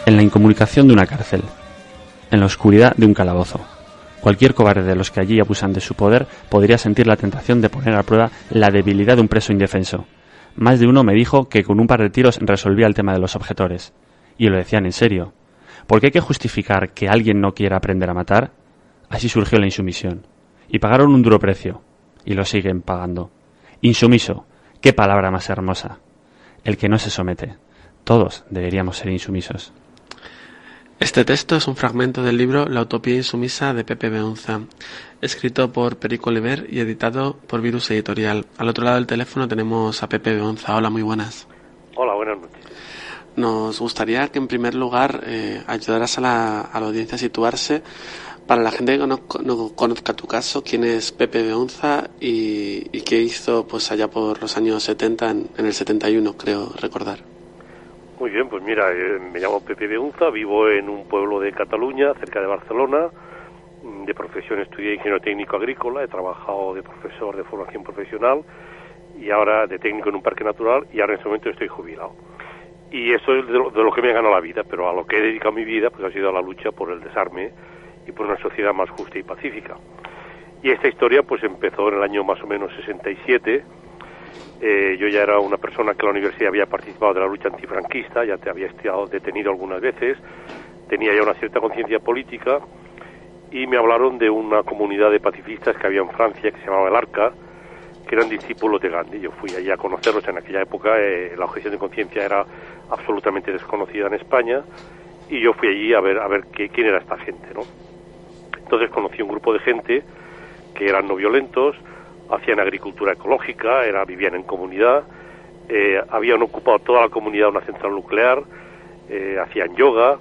En la incomunicación de una cárcel, en la oscuridad de un calabozo, cualquier cobarde de los que allí abusan de su poder podría sentir la tentación de poner a prueba la debilidad de un preso indefenso. Más de uno me dijo que con un par de tiros resolvía el tema de los objetores. Y lo decían en serio. ¿Por qué hay que justificar que alguien no quiera aprender a matar? Así surgió la insumisión. Y pagaron un duro precio. Y lo siguen pagando. Insumiso. Qué palabra más hermosa. El que no se somete. Todos deberíamos ser insumisos. Este texto es un fragmento del libro La utopía insumisa de Pepe Beunza, escrito por Perico Oliver y editado por Virus Editorial. Al otro lado del teléfono tenemos a Pepe Beunza. Hola, muy buenas. Hola, buenas noches. Nos gustaría que en primer lugar ayudaras a la audiencia a situarse. Para la gente que no conozca tu caso, ¿quién es Pepe Beunza y qué hizo pues allá por los años 70, en el 71, creo recordar? Muy bien, pues mira, me llamo Pepe Beunza, vivo en un pueblo de Cataluña, cerca de Barcelona. De profesión estudié ingeniero técnico agrícola, he trabajado de profesor de formación profesional y ahora de técnico en un parque natural, y ahora en este momento estoy jubilado. Y eso es de lo que me ha ganado la vida, pero a lo que he dedicado mi vida pues ha sido a la lucha por el desarme y por una sociedad más justa y pacífica. Y esta historia pues empezó en el año más o menos 67. Yo ya era una persona que en la universidad había participado de la lucha antifranquista, ya te había estado detenido algunas veces, tenía ya una cierta conciencia política, y me hablaron de una comunidad de pacifistas que había en Francia que se llamaba el Arca, que eran discípulos de Gandhi. Yo fui allí a conocerlos. En aquella época la objeción de conciencia era absolutamente desconocida en España, y yo fui allí a ver quién era esta gente, ¿no? Entonces conocí un grupo de gente que eran no violentos, hacían agricultura ecológica, vivían en comunidad, habían ocupado toda la comunidad una central nuclear, hacían yoga,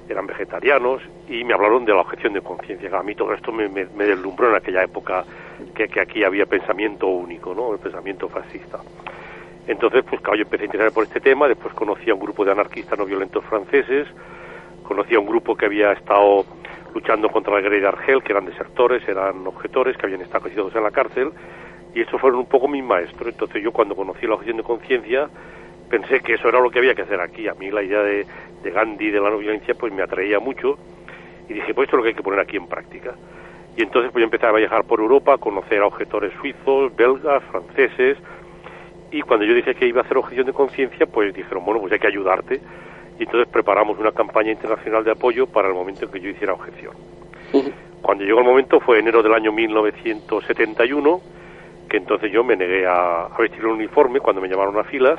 eran vegetarianos, y me hablaron de la objeción de conciencia. A mí todo esto me deslumbró en aquella época, que aquí había pensamiento único, ¿no? El pensamiento fascista. Entonces, pues claro, yo empecé a interesarme por este tema. Después conocí a un grupo de anarquistas no violentos franceses, conocí a un grupo que había estado luchando contra la guerra de Argel, que eran desertores, eran objetores, que habían estado cosidos en la cárcel, y estos fueron un poco mis maestros. Entonces yo, cuando conocí la objeción de conciencia, pensé que eso era lo que había que hacer aquí. A mí la idea de Gandhi, de la no violencia, pues me atraía mucho, y dije, pues esto es lo que hay que poner aquí en práctica. Y entonces pues yo empecé a viajar por Europa, a conocer a objetores suizos, belgas, franceses, y cuando yo dije que iba a hacer objeción de conciencia, pues dijeron, bueno, pues hay que ayudarte. Y entonces preparamos una campaña internacional de apoyo para el momento en que yo hiciera objeción. Cuando llegó el momento fue enero del año 1971, que entonces yo me negué a vestir el uniforme cuando me llamaron a filas,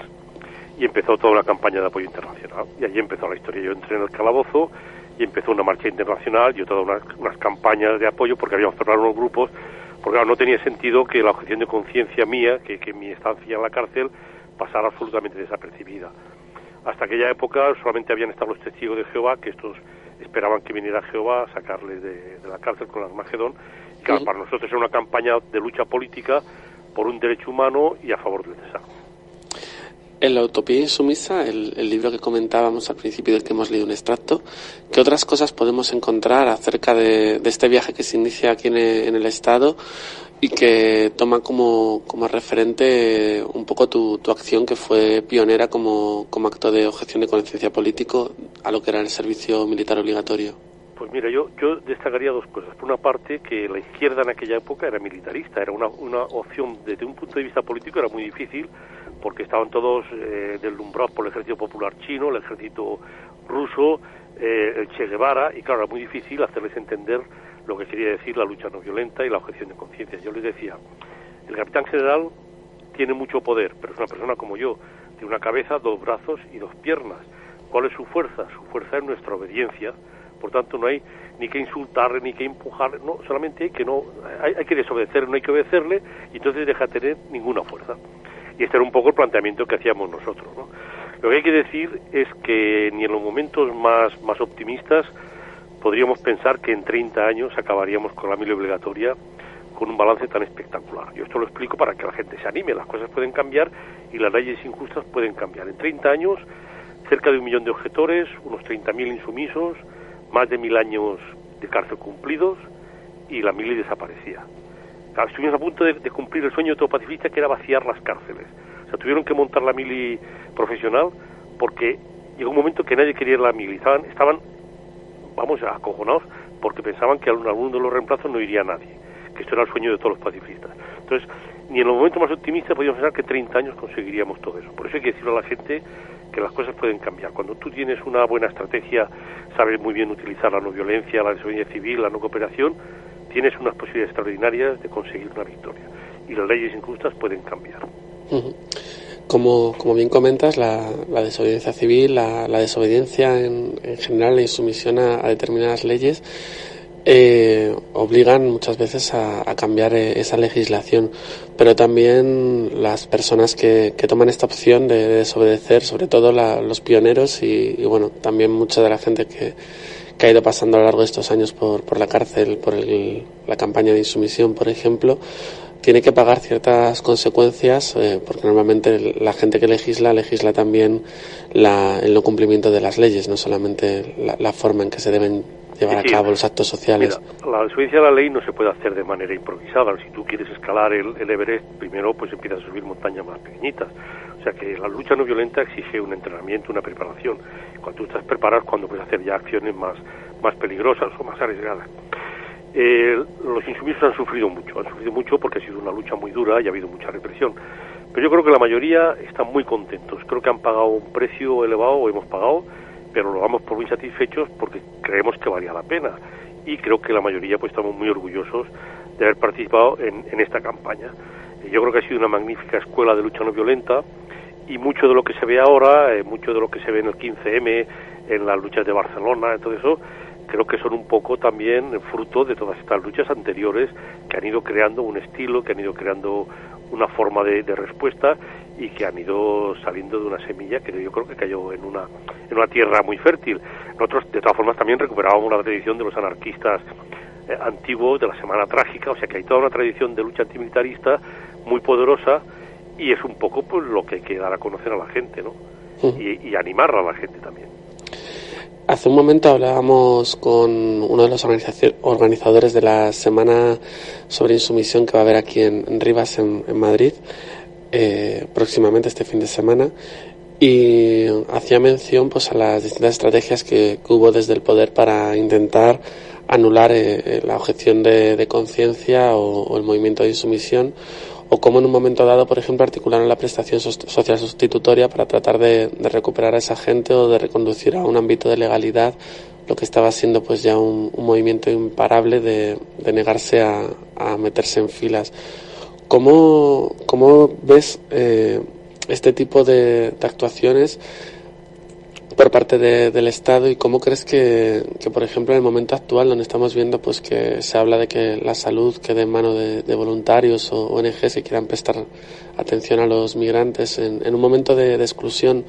y empezó toda una campaña de apoyo internacional. Y allí empezó la historia. Yo entré en el calabozo y empezó una marcha internacional y todas unas campañas de apoyo, porque habíamos preparado unos grupos, porque no tenía sentido que la objeción de conciencia mía, que mi estancia en la cárcel, pasara absolutamente desapercibida. Hasta aquella época solamente habían estado los testigos de Jehová, que estos esperaban que viniera Jehová a sacarles de la cárcel con Armagedón. Y claro, para nosotros era una campaña de lucha política por un derecho humano y a favor del desarme. En La utopía insumisa, el libro que comentábamos al principio, del que hemos leído un extracto, ¿qué otras cosas podemos encontrar acerca de este viaje que se inicia aquí en el Estado y que toma como referente un poco tu acción, que fue pionera como acto de objeción de conciencia político a lo que era el servicio militar obligatorio? Pues mira, yo destacaría dos cosas. Por una parte, que la izquierda en aquella época era militarista, era una opción desde un punto de vista político, era muy difícil, porque estaban todos deslumbrados por el ejército popular chino, el ejército ruso, el Che Guevara, y claro, era muy difícil hacerles entender lo que quería decir la lucha no violenta y la objeción de conciencia. Yo les decía, el capitán general tiene mucho poder, pero es una persona como yo, tiene una cabeza, dos brazos y dos piernas. ¿Cuál es su fuerza? Su fuerza es nuestra obediencia. Por tanto, no hay ni que insultarle, ni que empujarle, no, solamente hay que desobedecerle, no hay que obedecerle, y entonces deja de tener ninguna fuerza. Y este era un poco el planteamiento que hacíamos nosotros, ¿no? Lo que hay que decir es que ni en los momentos más optimistas podríamos pensar que en 30 años acabaríamos con la mili obligatoria con un balance tan espectacular. Yo esto lo explico para que la gente se anime. Las cosas pueden cambiar y las leyes injustas pueden cambiar. En 30 años, cerca de 1 millón de objetores, unos 30.000 insumisos, más de 1.000 años de cárcel cumplidos, y la mili desaparecía. Claro, estuvimos a punto de cumplir el sueño de todo pacifista, que era vaciar las cárceles. O sea, tuvieron que montar la mili profesional porque llegó un momento que nadie quería la mili, estaban acojonados porque pensaban que en alguno de los reemplazos no iría nadie, que esto era el sueño de todos los pacifistas. Entonces, ni en los momentos más optimistas podíamos pensar que 30 años conseguiríamos todo eso. Por eso hay que decirle a la gente que las cosas pueden cambiar. Cuando tú tienes una buena estrategia, sabes muy bien utilizar la no violencia, la desobediencia civil, la no cooperación, tienes unas posibilidades extraordinarias de conseguir una victoria. Y las leyes injustas pueden cambiar. Como bien comentas, la desobediencia civil, la desobediencia en general, la insumisión a determinadas leyes, obligan muchas veces a cambiar esa legislación, pero también las personas que toman esta opción de desobedecer, sobre todo los pioneros y bueno, también mucha de la gente que ha ido pasando a lo largo de estos años por la cárcel, por la campaña de insumisión, por ejemplo, tiene que pagar ciertas consecuencias, porque normalmente la gente que legisla también el no cumplimiento de las leyes, no solamente la forma en que se deben llevar a cabo los actos sociales. Mira, la desobediencia a la ley no se puede hacer de manera improvisada. Si tú quieres escalar el Everest, primero pues empiezas a subir montañas más pequeñitas. O sea que la lucha no violenta exige un entrenamiento, una preparación. Cuando tú estás preparado, cuando puedes hacer ya acciones más peligrosas o más arriesgadas. Los insumisos han sufrido mucho porque ha sido una lucha muy dura y ha habido mucha represión. Pero yo creo que la mayoría están muy contentos. Creo que han pagado un precio elevado, o hemos pagado, pero lo damos por muy satisfechos porque creemos que valía la pena. Y creo que la mayoría pues estamos muy orgullosos de haber participado en esta campaña. Yo creo que ha sido una magnífica escuela de lucha no violenta y mucho de lo que se ve ahora, mucho de lo que se ve en el 15M, en las luchas de Barcelona, en todo eso, creo que son un poco también fruto de todas estas luchas anteriores que han ido creando un estilo, que han ido creando una forma de respuesta y que han ido saliendo de una semilla que yo creo que cayó en una tierra muy fértil. Nosotros, de todas formas, también recuperábamos la tradición de los anarquistas antiguos, de la Semana Trágica, o sea que hay toda una tradición de lucha antimilitarista muy poderosa y es un poco pues lo que hay que dar a conocer a la gente, ¿no? Y animar a la gente también. Hace un momento hablábamos con uno de los organizadores de la Semana sobre Insumisión que va a haber aquí en Rivas, en Madrid, próximamente este fin de semana, y hacía mención pues a las distintas estrategias que hubo desde el poder para intentar anular la objeción de conciencia o el movimiento de insumisión, o cómo en un momento dado, por ejemplo, articularon la prestación social sustitutoria para tratar de recuperar a esa gente o de reconducir a un ámbito de legalidad lo que estaba siendo pues ya un movimiento imparable de negarse a meterse en filas. ¿Cómo ves este tipo de actuaciones por parte del Estado y cómo crees que, por ejemplo, en el momento actual donde estamos viendo pues que se habla de que la salud quede en manos de voluntarios o ONGs que quieran prestar atención a los migrantes en un momento de exclusión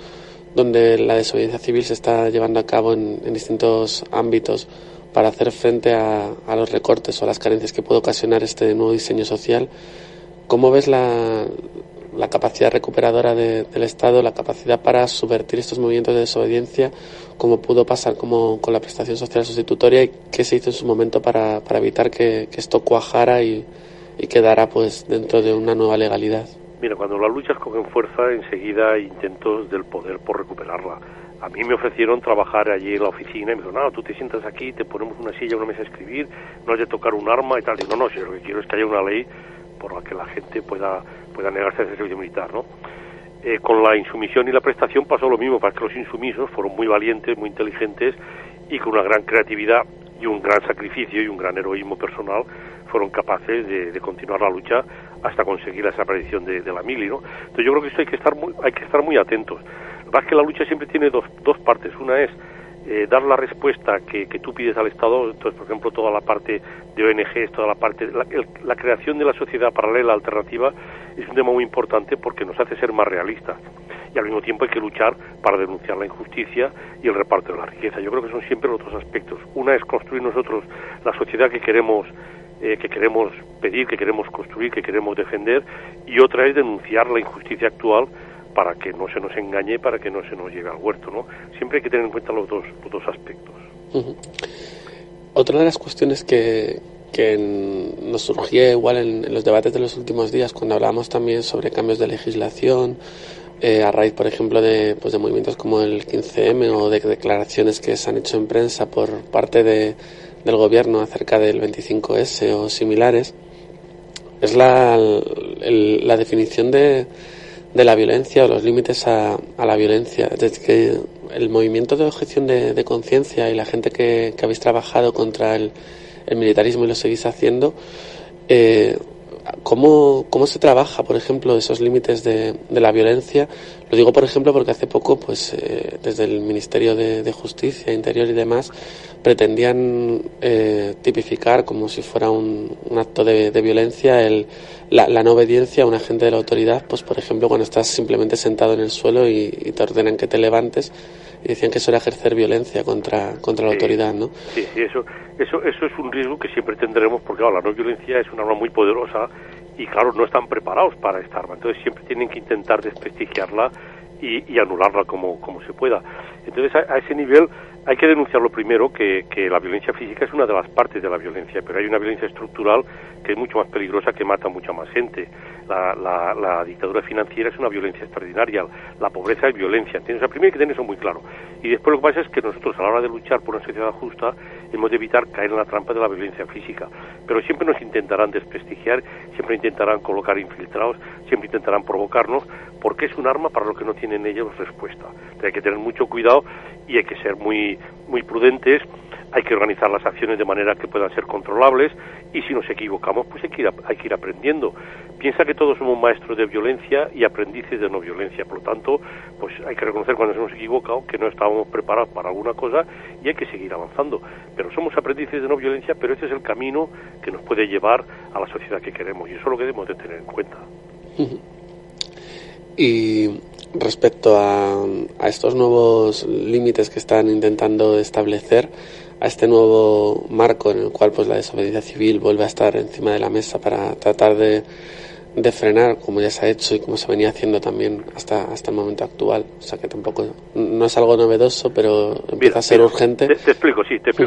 donde la desobediencia civil se está llevando a cabo en distintos ámbitos para hacer frente a los recortes o a las carencias que puede ocasionar este nuevo diseño social? ¿Cómo ves la capacidad recuperadora del Estado, la capacidad para subvertir estos movimientos de desobediencia, como pudo pasar como con la prestación social sustitutoria, y qué se hizo en su momento para evitar que esto cuajara y quedara pues dentro de una nueva legalidad? Mira, cuando las luchas cogen fuerza, enseguida hay intentos del poder por recuperarla. A mí me ofrecieron trabajar allí en la oficina y me dijeron, no, tú te sientas aquí, te ponemos una silla, una mesa a escribir, no has de tocar un arma y tal. Y digo, no, si lo que quiero es que haya una ley por la que la gente pueda negarse a ese servicio militar, ¿no? Con la insumisión y la prestación pasó lo mismo, para que los insumisos fueron muy valientes, muy inteligentes y con una gran creatividad y un gran sacrificio y un gran heroísmo personal fueron capaces de continuar la lucha hasta conseguir la desaparición de la mili, ¿no? Entonces yo creo que esto hay que estar muy atentos. Lo que pasa es que la lucha siempre tiene dos partes. Una es dar la respuesta que tú pides al Estado. Entonces, por ejemplo, toda la parte de ONGs, toda la parte, la creación de la sociedad paralela alternativa es un tema muy importante porque nos hace ser más realistas y al mismo tiempo hay que luchar para denunciar la injusticia y el reparto de la riqueza. Yo creo que son siempre los dos aspectos. Una es construir nosotros la sociedad que queremos pedir, que queremos construir, que queremos defender, y otra es denunciar la injusticia actual para que no se nos engañe, para que no se nos lleve al huerto, ¿no? Siempre hay que tener en cuenta los dos aspectos. Uh-huh. Otra de las cuestiones que nos surgía igual en los debates de los últimos días, cuando hablábamos también sobre cambios de legislación a raíz, por ejemplo, de movimientos como el 15M o de declaraciones que se han hecho en prensa por parte del gobierno acerca del 25S o similares, es la definición de la violencia o los límites a la violencia. Desde que el movimiento de objeción de conciencia y la gente que habéis trabajado contra el militarismo y lo seguís haciendo, ¿cómo se trabaja, por ejemplo, esos límites de la violencia? Lo digo, por ejemplo, porque hace poco, desde el Ministerio de Justicia, Interior y demás, pretendían tipificar como si fuera un acto de violencia la no obediencia a un agente de la autoridad, pues por ejemplo, cuando estás simplemente sentado en el suelo y te ordenan que te levantes, y decían que eso era ejercer violencia contra la autoridad, ¿no? Sí, eso es un riesgo que siempre tendremos, porque claro, la no violencia es un arma muy poderosa y claro, no están preparados para esta arma, entonces siempre tienen que intentar desprestigiarla y anularla como se pueda. Entonces a ese nivel hay que denunciarlo primero, que la violencia física es una de las partes de la violencia, pero hay una violencia estructural que es mucho más peligrosa, que mata mucha más gente. La dictadura financiera es una violencia extraordinaria, la pobreza es violencia, ¿entiendes? O sea, primero hay que tener eso muy claro. Y después lo que pasa es que nosotros, a la hora de luchar por una sociedad justa, hemos de evitar caer en la trampa de la violencia física. Pero siempre nos intentarán desprestigiar, siempre intentarán colocar infiltrados, siempre intentarán provocarnos, porque es un arma para lo que no tienen ellos respuesta. Entonces hay que tener mucho cuidado y hay que ser muy prudentes, hay que organizar las acciones de manera que puedan ser controlables, y si nos equivocamos, pues hay que ir aprendiendo. Piensa que todos somos maestros de violencia y aprendices de no violencia, por lo tanto, pues hay que reconocer cuando nos hemos equivocado, que no estábamos preparados para alguna cosa, y hay que seguir avanzando. Pero somos aprendices de no violencia, pero este es el camino que nos puede llevar a la sociedad que queremos, y eso es lo que debemos de tener en cuenta. Y respecto a estos nuevos límites que están intentando establecer, a este nuevo marco en el cual pues la desobediencia civil vuelve a estar encima de la mesa para tratar de frenar, como ya se ha hecho y como se venía haciendo también hasta el momento actual. O sea que tampoco no es algo novedoso, pero empieza a ser urgente. Te explico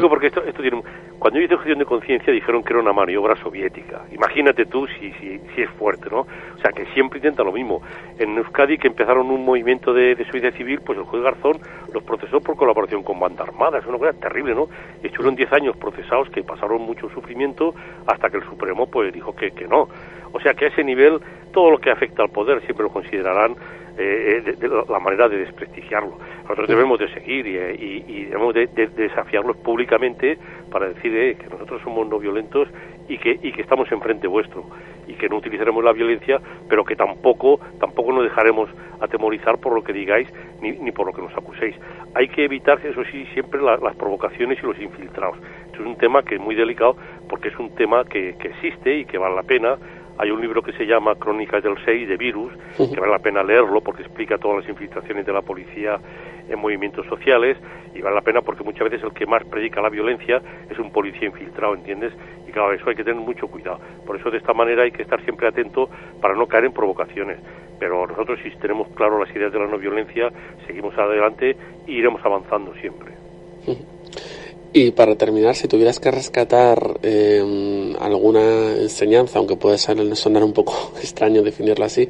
porque esto tiene... Cuando yo hice objeción de conciencia dijeron que era una maniobra soviética. Imagínate tú si es fuerte, ¿no? O sea que siempre intenta lo mismo. En Euskadi, que empezaron un movimiento de desobediencia civil, pues el juez Garzón los procesó por colaboración con banda armada. Es una cosa terrible, ¿no? Estuvieron 10 años procesados, que pasaron mucho sufrimiento, hasta que el Supremo pues dijo que no. O sea que a ese nivel, todo lo que afecta al poder siempre lo considerarán de la manera de desprestigiarlo. Nosotros debemos de seguir y debemos de desafiarlos públicamente para decir que nosotros somos no violentos y que estamos enfrente vuestro, y que no utilizaremos la violencia, pero que tampoco nos dejaremos atemorizar por lo que digáis ni por lo que nos acuséis. Hay que evitar, eso sí, siempre las provocaciones y los infiltrados. Esto es un tema que es muy delicado, porque es un tema que existe y que vale la pena. Hay un libro que se llama Crónicas del 6, de Virus, que vale la pena leerlo porque explica todas las infiltraciones de la policía en movimientos sociales, y vale la pena porque muchas veces el que más predica la violencia es un policía infiltrado, ¿entiendes? Y claro, eso hay que tener mucho cuidado. Por eso de esta manera hay que estar siempre atento para no caer en provocaciones. Pero nosotros, si tenemos claro las ideas de la no violencia, seguimos adelante e iremos avanzando siempre. Y para terminar, si tuvieras que rescatar alguna enseñanza, aunque puede sonar un poco extraño definirlo así,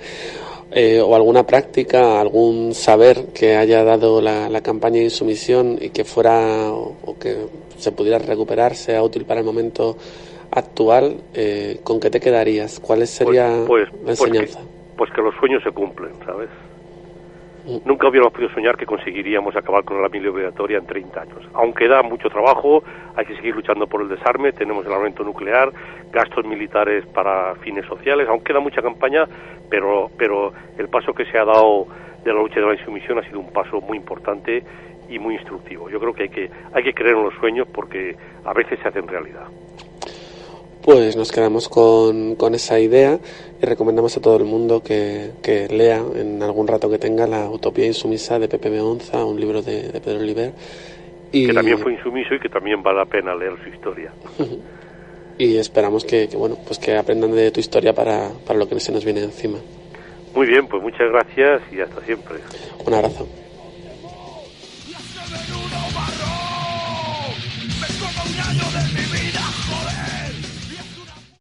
o alguna práctica, algún saber que haya dado la campaña de insumisión y que fuera o que se pudiera recuperar, sea útil para el momento actual, ¿con qué te quedarías? ¿Cuál sería la enseñanza? Pues que los sueños se cumplen, ¿sabes? Nunca hubiéramos podido soñar que conseguiríamos acabar con la familia obligatoria en 30 años. Aunque da mucho trabajo, hay que seguir luchando por el desarme, tenemos el armamento nuclear, gastos militares para fines sociales, aún queda mucha campaña, pero el paso que se ha dado de la lucha de la insumisión ha sido un paso muy importante y muy instructivo. Yo creo que hay que creer en los sueños, porque a veces se hacen realidad. Pues nos quedamos con esa idea y recomendamos a todo el mundo que lea en algún rato que tenga La Utopía Insumisa de Pepe Beonza, un libro de Pedro Oliver. Que también fue insumiso y que también vale la pena leer su historia. Y esperamos que aprendan de tu historia para lo que se nos viene encima. Muy bien, pues muchas gracias y hasta siempre. Un abrazo.